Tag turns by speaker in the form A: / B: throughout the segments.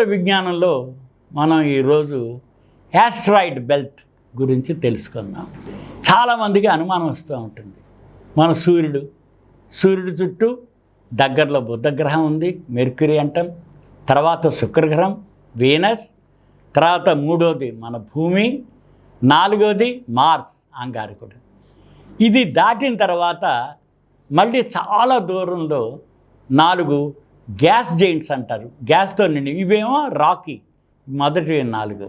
A: ఖగోళ విజ్ఞానంలో మనం ఈరోజు యాస్ట్రాయిడ్ బెల్ట్ గురించి తెలుసుకుందాం. చాలామందికి అనుమానం వస్తూ ఉంటుంది. మన సూర్యుడు చుట్టూ దగ్గరలో బుధగ్రహం ఉంది, మెర్క్యూరీ అంటాం. తర్వాత శుక్రగ్రహం, వీనస్. తర్వాత మూడోది మన భూమి, నాలుగోది మార్స్, అంగారకుడు. ఇది దాటిన తర్వాత మళ్ళీ చాలా దూరంలో 4 గ్యాస్ జైంట్స్ అంటారు, గ్యాస్తో నిండి. ఇవేమో రాకీ, మొదటి 4.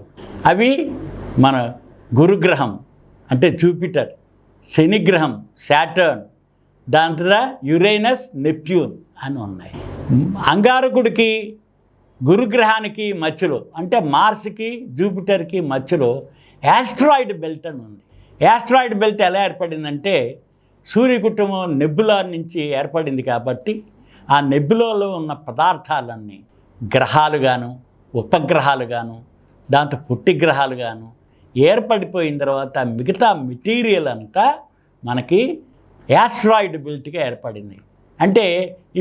A: అవి మన గురుగ్రహం అంటే జూపిటర్, శనిగ్రహం శాటర్న్, దాని తర్వాత యురేనస్, నెప్ట్యూన్ అని ఉన్నాయి. అంగారకుడికి గురుగ్రహానికి మధ్యలో అంటే మార్స్కి జూపిటర్కి మధ్యలో యాస్ట్రాయిడ్ బెల్ట్ అని ఉంది. యాస్ట్రాయిడ్ బెల్ట్ ఎలా ఏర్పడిందంటే సూర్య కుటుంబం నెబులా నుంచి ఏర్పడింది కాబట్టి ఆ నెబులాలో ఉన్న పదార్థాలన్నీ గ్రహాలుగాను, ఉపగ్రహాలుగాను, దాంతో పుట్టిగ్రహాలుగాను ఏర్పడిపోయిన తర్వాత మిగతా మెటీరియల్ అంతా మనకి యాస్ట్రాయిడ్ బెల్ట్గా ఏర్పడింది. అంటే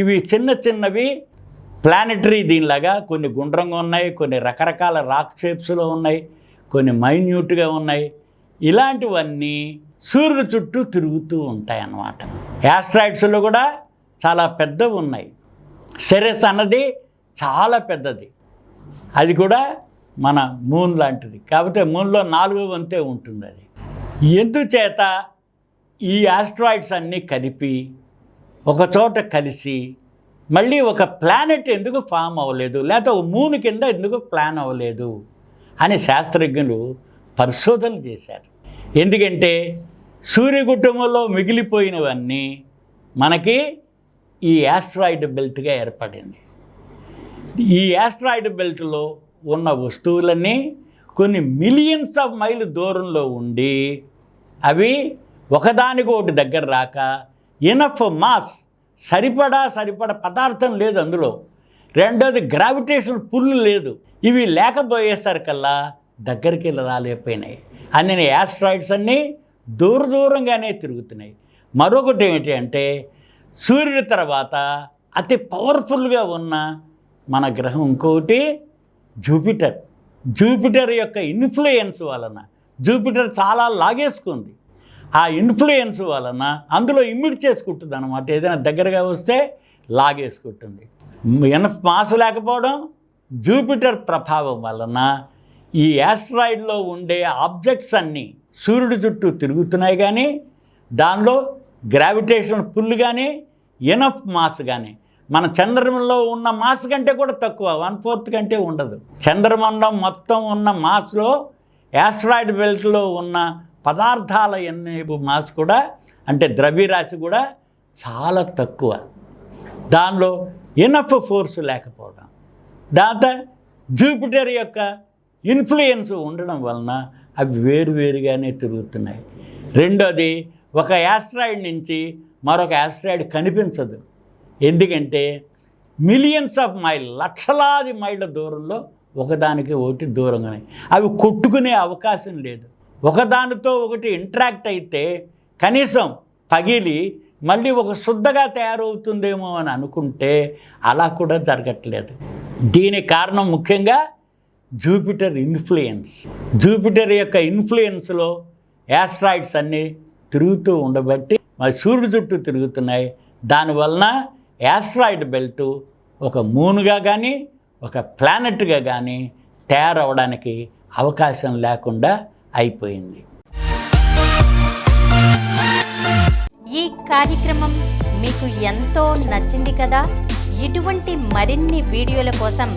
A: ఇవి చిన్నవి ప్లానెటరీ దీనిలాగా కొన్ని గుండ్రంగా ఉన్నాయి, కొన్ని రకరకాల రాక్ షేప్స్లో ఉన్నాయి, కొన్ని మైన్యూట్గా ఉన్నాయి. ఇలాంటివన్నీ సూర్యుడు చుట్టూ తిరుగుతూ ఉంటాయి అన్నమాట. యాస్ట్రాయిడ్స్లో కూడా చాలా పెద్దవి ఉన్నాయి. సెరెస్ అన్నది చాలా పెద్దది, అది కూడా మన మూన్ లాంటిది. కాకపోతే మూన్లో 4వ వంతే ఉంటుంది. అది ఎందుచేత ఈ యాస్ట్రాయిడ్స్ అన్నీ కలిపి ఒకచోట కలిసి మళ్ళీ ఒక ప్లానెట్ ఎందుకు ఫామ్ అవ్వలేదు, లేకపోతే ఒక మూన్ కింద ఎందుకు ప్లాన్ అవ్వలేదు అని శాస్త్రజ్ఞులు పరిశోధనలు చేశారు. ఎందుకంటే సూర్య కుటుంబంలో మిగిలిపోయినవన్నీ మనకి ఈ యాస్ట్రాయిడ్ బెల్ట్గా ఏర్పడింది. ఈ యాస్ట్రాయిడ్ బెల్ట్లో ఉన్న వస్తువులన్నీ కొన్ని మిలియన్స్ ఆఫ్ మైల్ దూరంలో ఉండి అవి ఒకదానికొకటి దగ్గర రాక ఇనఫ్ మాస్ సరిపడా పదార్థం లేదు అందులో. రెండోది గ్రావిటేషన్ పుల్ లేదు. ఇవి లేకపోయేసరికల్లా దగ్గరికి రాలేకపోయినాయి. అన్ని యాస్ట్రాయిడ్స్ అన్నీ దూరంగానే తిరుగుతున్నాయి. మరొకటి ఏంటి అంటే సూర్యుడి తర్వాత అతి పవర్ఫుల్గా ఉన్న మన గ్రహం ఇంకోటి జూపిటర్ యొక్క ఇన్ఫ్లుయెన్స్ వలన జూపిటర్ చాలా లాగేసుకుంది. ఆ ఇన్ఫ్లుయెన్స్ వలన అందులో ఇమిడ్ చేసుకుంటుంది అన్నమాట. ఏదైనా దగ్గరగా వస్తే లాగేసుకుంటుంది. ఎనఫ్ మాస్ లేకపోవడం, జూపిటర్ ప్రభావం వలన ఈ యాస్ట్రాయిడ్లో ఉండే ఆబ్జెక్ట్స్ అన్నీ సూర్యుడి చుట్టూ తిరుగుతున్నాయి. కానీ దానిలో గ్రావిటేషన్ పుల్ కానీ ఎనఫ్ మాస్ కానీ మన చంద్రమంలో ఉన్న మాస్ కంటే కూడా తక్కువ, 1/4 కంటే ఉండదు. చంద్రమండలం మొత్తం ఉన్న మాస్లో యాస్ట్రాయిడ్ బెల్ట్లో ఉన్న పదార్థాల మాస్ కూడా అంటే ద్రవ్యరాశి కూడా చాలా తక్కువ. దానిలో ఎనఫ్ ఫోర్స్ లేకపోవడం, దాంతో జూపిటర్ యొక్క ఇన్ఫ్లుయెన్స్ ఉండడం వలన అవి వేరుగానే తిరుగుతున్నాయి. రెండోది, ఒక యాస్ట్రాయిడ్ నుంచి మరొక యాస్ట్రాయిడ్ కనిపించదు. ఎందుకంటే మిలియన్స్ ఆఫ్ మైల్, లక్షలాది మైళ్ళ దూరంలో ఒకదానికి ఒకటి దూరంగానే అవి కొట్టుకునే అవకాశం లేదు. ఒకదానితో ఒకటి ఇంటరాక్ట్ అయితే కనీసం పగిలి మళ్ళీ ఒక శుద్ధగా తయారవుతుందేమో అని అనుకుంటే అలా కూడా జరగట్లేదు. దీనికి కారణం ముఖ్యంగా జూపిటర్ ఇన్ఫ్లుయెన్స్. జూపిటర్ యొక్క ఇన్ఫ్లుయెన్స్లో యాస్ట్రాయిడ్స్ అన్నీ తిరుగుతూ ఉండబట్టి మరి సూర్యుడి చుట్టూ తిరుగుతున్నాయి. దానివలన యాస్ట్రాయిడ్ బెల్ట్ ఒక మూన్గా కానీ ఒక ప్లానెట్గా కానీ తయారవడానికి అవకాశం లేకుండా అయిపోయింది.
B: ఈ కార్యక్రమం మీకు ఎంతో నచ్చింది కదా. ఇటువంటి మరిన్ని వీడియోల కోసం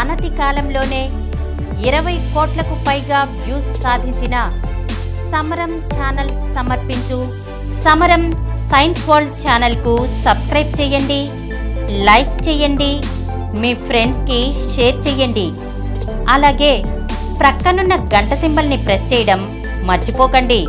B: అనతి కాలంలోనే 20 కోట్లకు పైగా వ్యూస్ సాధించిన సమరం ఛానల్ సమర్పించు సమరం సైన్స్ వరల్డ్ ఛానల్కు సబ్స్క్రైబ్ చేయండి, లైక్ చేయండి, మీ ఫ్రెండ్స్కి షేర్ చేయండి. అలాగే ప్రక్కనున్న గంట సింబల్ని ప్రెస్ చేయడం మర్చిపోకండి.